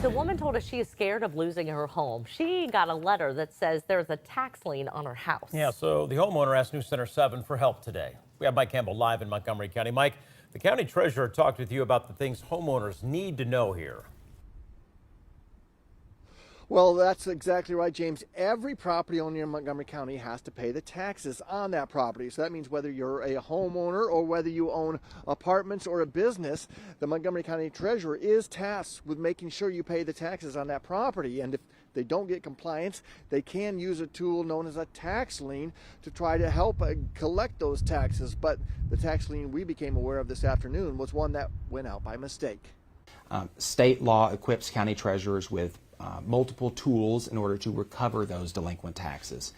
A woman told us she is scared of losing her home. She got a letter that says there's a tax lien on her house. Yeah, so the homeowner asked News Center 7 for help today. We have Mike Campbell live in Montgomery County. Mike, the county treasurer talked with you about the things homeowners need to know here. Well, that's exactly right, James. Every property owner in Montgomery County has to pay the taxes on that property. So that means whether you're a homeowner or whether you own apartments or a business, the Montgomery County treasurer is tasked with making sure you pay the taxes on that property. And if they don't get compliance, they can use a tool known as a tax lien to try to help collect those taxes. But the tax lien we became aware of this afternoon was one that went out by mistake. State law equips county treasurers with multiple tools in order to recover those delinquent taxes.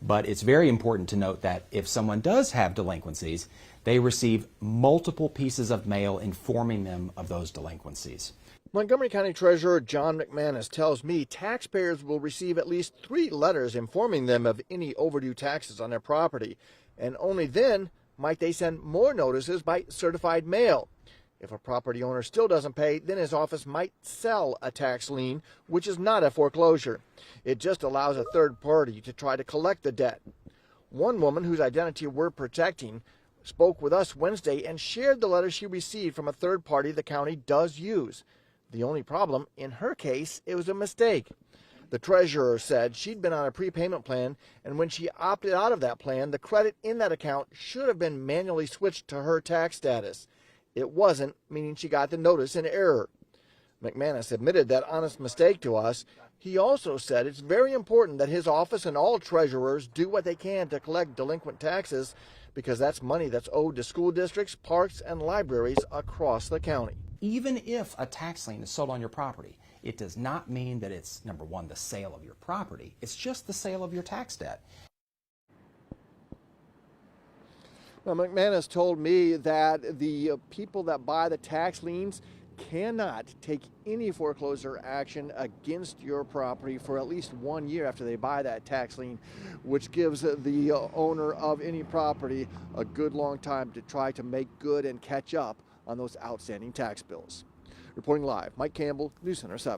But it's very important to note that if someone does have delinquencies, they receive multiple pieces of mail informing them of those delinquencies. Montgomery County Treasurer John McManus tells me taxpayers will receive at least 3 letters informing them of any overdue taxes on their property, and only then might they send more notices by certified mail. If a property owner still doesn't pay, then his office might sell a tax lien, which is not a foreclosure. It just allows a third party to try to collect the debt. One woman whose identity we're protecting spoke with us Wednesday and shared the letter she received from a third party the county does use. The only problem, in her case, it was a mistake. The treasurer said she'd been on a prepayment plan, and when she opted out of that plan, the credit in that account should have been manually switched to her tax status. It wasn't, meaning she got the notice in error. McManus admitted that honest mistake to us. He also said it's very important that his office and all treasurers do what they can to collect delinquent taxes because that's money that's owed to school districts, parks, and libraries across the county. Even if a tax lien is sold on your property, it does not mean that it's, number one, the sale of your property. It's just the sale of your tax debt. Now, McManus told me that the people that buy the tax liens cannot take any foreclosure action against your property for at least 1 year after they buy that tax lien, which gives the owner of any property a good long time to try to make good and catch up on those outstanding tax bills. Reporting live, Mike Campbell, News Center 7.